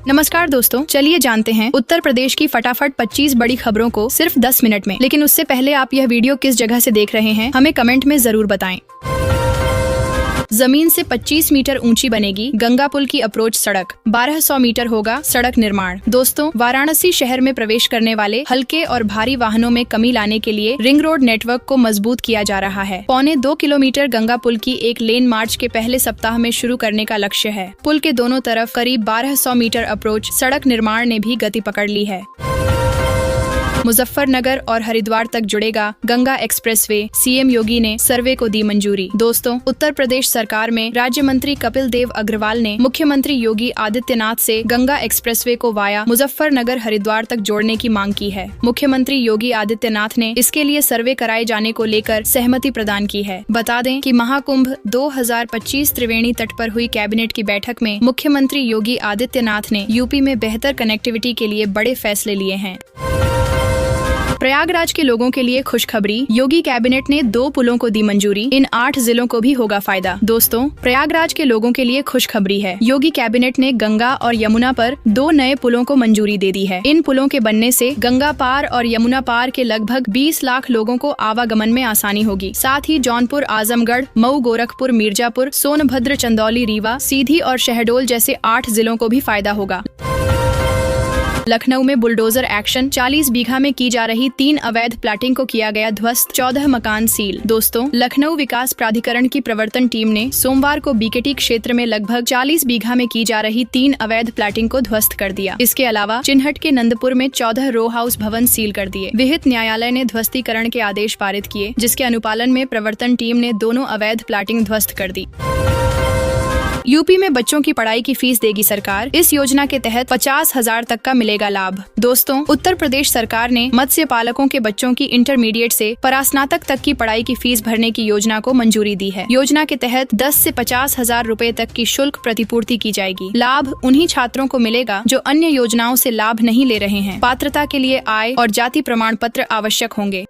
नमस्कार दोस्तों, चलिए जानते हैं उत्तर प्रदेश की फटाफट 25 बड़ी खबरों को सिर्फ 10 मिनट में। लेकिन उससे पहले आप यह वीडियो किस जगह से देख रहे हैं हमें कमेंट में जरूर बताएं। जमीन से 25 मीटर ऊंची बनेगी गंगा पुल की अप्रोच सड़क, 1200 मीटर होगा सड़क निर्माण। दोस्तों, वाराणसी शहर में प्रवेश करने वाले हल्के और भारी वाहनों में कमी लाने के लिए रिंग रोड नेटवर्क को मजबूत किया जा रहा है। 1.25 किलोमीटर गंगा पुल की एक लेन मार्च के पहले सप्ताह में शुरू करने का लक्ष्य है। पुल के दोनों तरफ करीब 1200 मीटर अप्रोच सड़क निर्माण ने भी गति पकड़ ली है। मुजफ्फरनगर और हरिद्वार तक जुड़ेगा गंगा एक्सप्रेसवे, सीएम योगी ने सर्वे को दी मंजूरी। दोस्तों, उत्तर प्रदेश सरकार में राज्य मंत्री कपिल देव अग्रवाल ने मुख्यमंत्री योगी आदित्यनाथ से गंगा एक्सप्रेसवे को वाया मुजफ्फरनगर हरिद्वार तक जोड़ने की मांग की है। मुख्यमंत्री योगी आदित्यनाथ ने इसके लिए सर्वे कराए जाने को लेकर सहमति प्रदान की है। बता दें कि महाकुंभ 2025 त्रिवेणी तट पर हुई कैबिनेट की बैठक में मुख्यमंत्री योगी आदित्यनाथ ने यूपी में बेहतर कनेक्टिविटी के लिए बड़े फैसले लिए हैं। प्रयागराज के लोगों के लिए खुशखबरी, योगी कैबिनेट ने 2 पुलों को दी मंजूरी। इन 8 जिलों को भी होगा फायदा। दोस्तों, प्रयागराज के लोगों के लिए खुशखबरी है। योगी कैबिनेट ने गंगा और यमुना पर 2 नए पुलों को मंजूरी दे दी है। इन पुलों के बनने से गंगा पार और यमुना पार के लगभग 20 लाख लोगों को आवागमन में आसानी होगी। साथ ही जौनपुर, आजमगढ़, मऊ, गोरखपुर, मिर्जापुर, सोनभद्र, चंदौली, रीवा, सीधी और शहडोल जैसे 8 जिलों को भी फायदा होगा। लखनऊ में बुलडोजर एक्शन, 40 बीघा में की जा रही 3 अवैध प्लाटिंग को किया गया ध्वस्त, 14 मकान सील। दोस्तों, लखनऊ विकास प्राधिकरण की प्रवर्तन टीम ने सोमवार को बीकेटी क्षेत्र में लगभग 40 बीघा में की जा रही 3 अवैध प्लाटिंग को ध्वस्त कर दिया। इसके अलावा चिन्हट के नंदपुर में 14 रो हाउस भवन सील कर दिए। विहित न्यायालय ने ध्वस्तीकरण के आदेश पारित किए, जिसके अनुपालन में प्रवर्तन टीम ने दोनों अवैध प्लाटिंग ध्वस्त कर दी। यूपी में बच्चों की पढ़ाई की फीस देगी सरकार। इस योजना के तहत 50,000 तक का मिलेगा लाभ। दोस्तों, उत्तर प्रदेश सरकार ने मत्स्य पालकों के बच्चों की इंटरमीडिएट से परास्नातक तक की पढ़ाई की फीस भरने की योजना को मंजूरी दी है। योजना के तहत 10 से 50,000 रुपए तक की शुल्क प्रतिपूर्ति की जाएगी। लाभ उन्हीं छात्रों को मिलेगा जो अन्य योजनाओं से लाभ नहीं ले रहे हैं। पात्रता के लिए आय और जाति प्रमाण पत्र आवश्यक होंगे।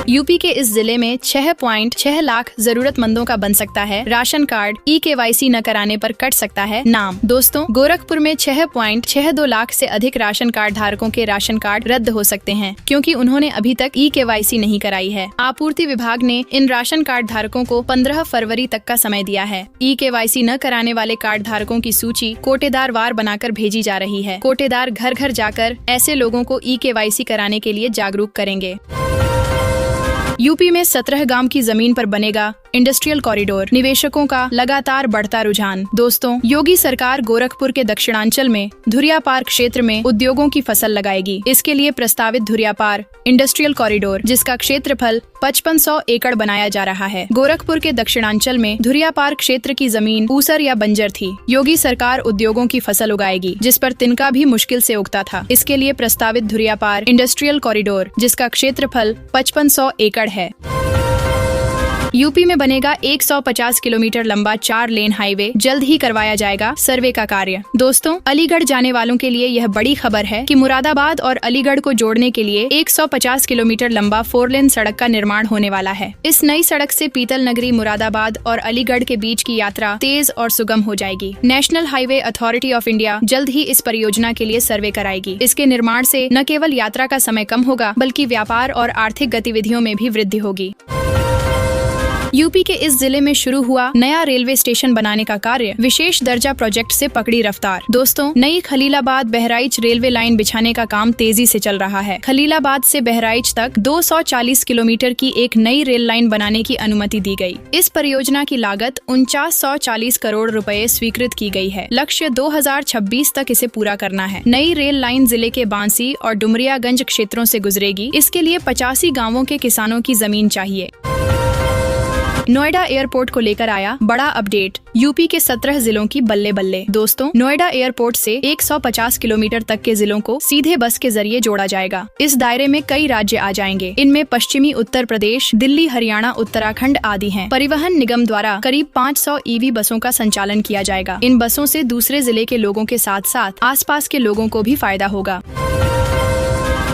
यूपी के इस जिले में 6.6 लाख जरूरतमंदों का बन सकता है राशन कार्ड। KYC न कराने पर कट सकता है नाम। दोस्तों, गोरखपुर में 6.62 लाख से अधिक राशन कार्ड धारकों के राशन कार्ड रद्द हो सकते हैं, क्योंकि उन्होंने अभी तक KYC नहीं कराई है। आपूर्ति विभाग ने इन राशन कार्ड धारकों को 15 फरवरी तक का समय दिया है। KYC न कराने वाले कार्ड धारकों की सूची कोटेदार वार बनाकर भेजी जा रही है। कोटेदार घर घर जाकर ऐसे लोगों को KYC कराने के लिए जागरूक करेंगे। यूपी में 17 गांव की जमीन पर बनेगा इंडस्ट्रियल कॉरिडोर, निवेशकों का लगातार बढ़ता रुझान। दोस्तों, योगी सरकार गोरखपुर के दक्षिणांचल में धुरियापार क्षेत्र में उद्योगों की फसल लगाएगी। इसके लिए प्रस्तावित धुरियापार इंडस्ट्रियल कॉरिडोर, जिसका क्षेत्रफल 5500 एकड़ बनाया जा रहा है। गोरखपुर के दक्षिणांचल में धुरियापार क्षेत्र की जमीन ऊसर या बंजर थी। योगी सरकार उद्योगों की फसल उगाएगी, जिस पर तिनका भी मुश्किल से उगता था। इसके लिए प्रस्तावित धुरियापार इंडस्ट्रियल कॉरिडोर, जिसका क्षेत्रफल 5500 एकड़ है। यूपी में बनेगा 150 किलोमीटर लंबा 4 लेन हाईवे, जल्द ही करवाया जाएगा सर्वे का कार्य। दोस्तों, अलीगढ़ जाने वालों के लिए यह बड़ी खबर है कि मुरादाबाद और अलीगढ़ को जोड़ने के लिए 150 किलोमीटर लंबा 4 लेन सड़क का निर्माण होने वाला है। इस नई सड़क से पीतल नगरी, मुरादाबाद और अलीगढ़ के बीच की यात्रा तेज और सुगम हो जाएगी। National highway authority of India जल्द ही इस परियोजना के लिए सर्वे कराएगी। इसके निर्माण से न केवल यात्रा का समय कम होगा, बल्कि व्यापार और आर्थिक गतिविधियों में भी वृद्धि होगी। यूपी के इस जिले में शुरू हुआ नया रेलवे स्टेशन बनाने का कार्य विशेष दर्जा प्रोजेक्ट से पकड़ी रफ्तार। दोस्तों, नई खलीलाबाद बहराइच रेलवे लाइन बिछाने का काम तेजी से चल रहा है। खलीलाबाद से बहराइच तक 240 किलोमीटर की एक नई रेल लाइन बनाने की अनुमति दी गई। इस परियोजना की लागत 4940 करोड़ रुपए स्वीकृत की गई है। लक्ष्य 2026 तक इसे पूरा करना है। नई रेल लाइन जिले के बांसी और डुमरियागंज क्षेत्रों से गुजरेगी। इसके लिए 85 गाँवों के किसानों की जमीन चाहिए। नोएडा एयरपोर्ट को लेकर आया बड़ा अपडेट, यूपी के 17 जिलों की बल्ले बल्ले। दोस्तों, नोएडा एयरपोर्ट से 150 किलोमीटर तक के जिलों को सीधे बस के जरिए जोड़ा जाएगा। इस दायरे में कई राज्य आ जाएंगे। इनमें पश्चिमी उत्तर प्रदेश, दिल्ली, हरियाणा, उत्तराखंड आदि हैं। परिवहन निगम द्वारा करीब 500 EV बसों का संचालन किया जाएगा। इन बसों से दूसरे जिले के लोगों के साथ साथ आसपास के लोगों को भी फायदा होगा।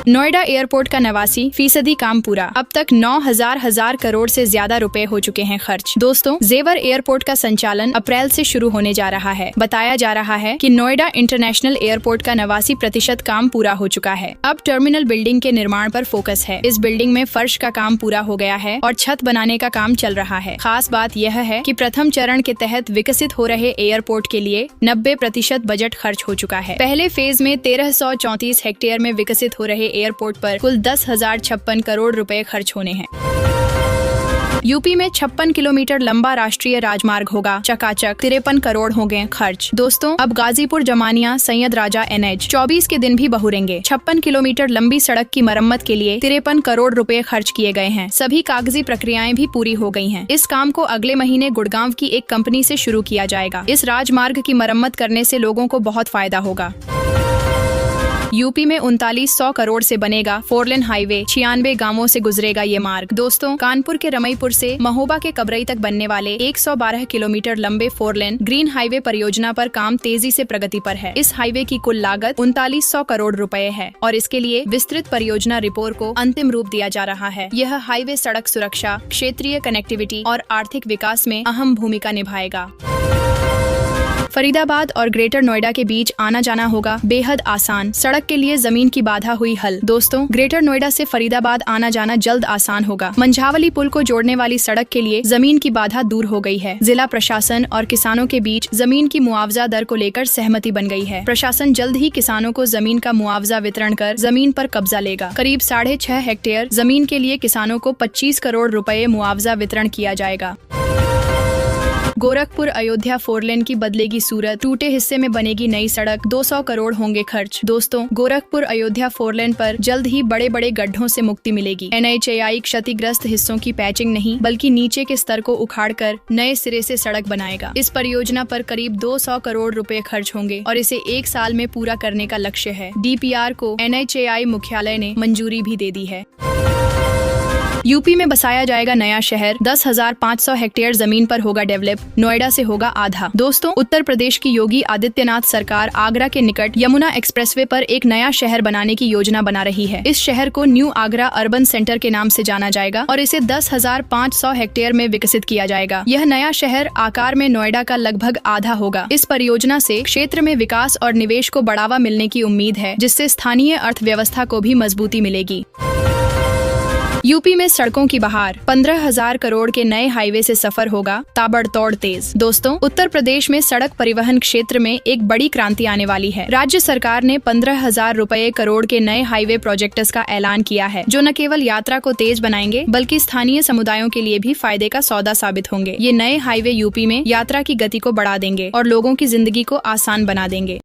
नोएडा एयरपोर्ट का 89% काम पूरा। अब तक 9,000 करोड़ से ज्यादा रुपए हो चुके हैं खर्च। दोस्तों, जेवर एयरपोर्ट का संचालन अप्रैल से शुरू होने जा रहा है। बताया जा रहा है कि नोएडा इंटरनेशनल एयरपोर्ट का 89% काम पूरा हो चुका है। अब टर्मिनल बिल्डिंग के निर्माण पर फोकस है। इस बिल्डिंग में फर्श का काम पूरा हो गया है और छत बनाने का काम चल रहा है। खास बात यह है कि प्रथम चरण के तहत विकसित हो रहे एयरपोर्ट के लिए 90% बजट खर्च हो चुका है। पहले फेज में 1334 हेक्टेयर में विकसित हो रहे एयरपोर्ट पर कुल 10,056 करोड़ रुपए खर्च होने हैं। यूपी में 56 किलोमीटर लंबा राष्ट्रीय राजमार्ग होगा चकाचक, 53 करोड़ होंगे खर्च। दोस्तों, अब गाजीपुर जमानिया सैयद राजा NH 24 के दिन भी बहुरेंगे। 56 किलोमीटर लंबी सड़क की मरम्मत के लिए 53 करोड़ रुपए खर्च किए गए हैं। सभी कागजी प्रक्रियाएं भी पूरी हो गई हैं। इस काम को अगले महीने गुड़गांव की एक कंपनी से शुरू किया जाएगा। इस राजमार्ग की मरम्मत करने से लोगों को बहुत फायदा होगा। यूपी में 3900 करोड़ से बनेगा 4 लेन हाईवे, 96 गांवों से गुजरेगा ये मार्ग। दोस्तों, कानपुर के रमईपुर से महोबा के कबरई तक बनने वाले 112 किलोमीटर लंबे 4 लेन ग्रीन हाईवे परियोजना पर काम तेजी से प्रगति पर है। इस हाईवे की कुल लागत 3900 करोड़ रुपए है और इसके लिए विस्तृत परियोजना रिपोर्ट को अंतिम रूप दिया जा रहा है। यह हाईवे सड़क सुरक्षा, क्षेत्रीय कनेक्टिविटी और आर्थिक विकास में अहम भूमिका निभाएगा। फरीदाबाद और ग्रेटर नोएडा के बीच आना जाना होगा बेहद आसान। सड़क के लिए जमीन की बाधा हुई हल। दोस्तों, ग्रेटर नोएडा से फरीदाबाद आना जाना जल्द आसान होगा। मंझावली पुल को जोड़ने वाली सड़क के लिए जमीन की बाधा दूर हो गई है। जिला प्रशासन और किसानों के बीच जमीन की मुआवजा दर को लेकर सहमति बन गई है। प्रशासन जल्द ही किसानों को जमीन का मुआवजा वितरण कर जमीन पर कब्जा लेगा। करीब 6.5 हेक्टेयर जमीन के लिए किसानों को 25 करोड़ रुपए मुआवजा वितरण किया जाएगा। गोरखपुर अयोध्या 4 लेन की बदलेगी सूरत, टूटे हिस्से में बनेगी नई सड़क, 200 करोड़ होंगे खर्च। दोस्तों, गोरखपुर अयोध्या 4 लेन पर जल्द ही बड़े बड़े गड्ढों से मुक्ति मिलेगी। NHAI क्षतिग्रस्त हिस्सों की पैचिंग नहीं बल्कि नीचे के स्तर को उखाड़कर नए सिरे से सड़क बनाएगा। इस परियोजना पर करीब 200 करोड़ रुपए खर्च होंगे और इसे 1 साल में पूरा करने का लक्ष्य है। DPR को NHAI मुख्यालय ने मंजूरी भी दे दी है। यूपी में बसाया जाएगा नया शहर, 10,500 हेक्टेयर जमीन पर होगा डेवलप, नोएडा से होगा आधा। दोस्तों, उत्तर प्रदेश की योगी आदित्यनाथ सरकार आगरा के निकट यमुना एक्सप्रेसवे पर एक नया शहर बनाने की योजना बना रही है। इस शहर को न्यू आगरा अर्बन सेंटर के नाम से जाना जाएगा और इसे 10,500 हेक्टेयर में विकसित किया जाएगा। यह नया शहर आकार में नोएडा का लगभग आधा होगा। इस परियोजना से क्षेत्र में विकास और निवेश को बढ़ावा मिलने की उम्मीद है, जिससे स्थानीय अर्थव्यवस्था को भी मजबूती मिलेगी। यूपी में सड़कों की बहार, 15,000 करोड़ के नए हाईवे से सफर होगा ताबड़तोड़ तेज। दोस्तों, उत्तर प्रदेश में सड़क परिवहन क्षेत्र में एक बड़ी क्रांति आने वाली है। राज्य सरकार ने 15,000 रुपए करोड़ के नए हाईवे प्रोजेक्ट्स का ऐलान किया है, जो न केवल यात्रा को तेज बनाएंगे बल्कि स्थानीय समुदायों के लिए भी फायदे का सौदा साबित होंगे। ये नए हाईवे यूपी में यात्रा की गति को बढ़ा देंगे और लोगों की जिंदगी को आसान बना देंगे।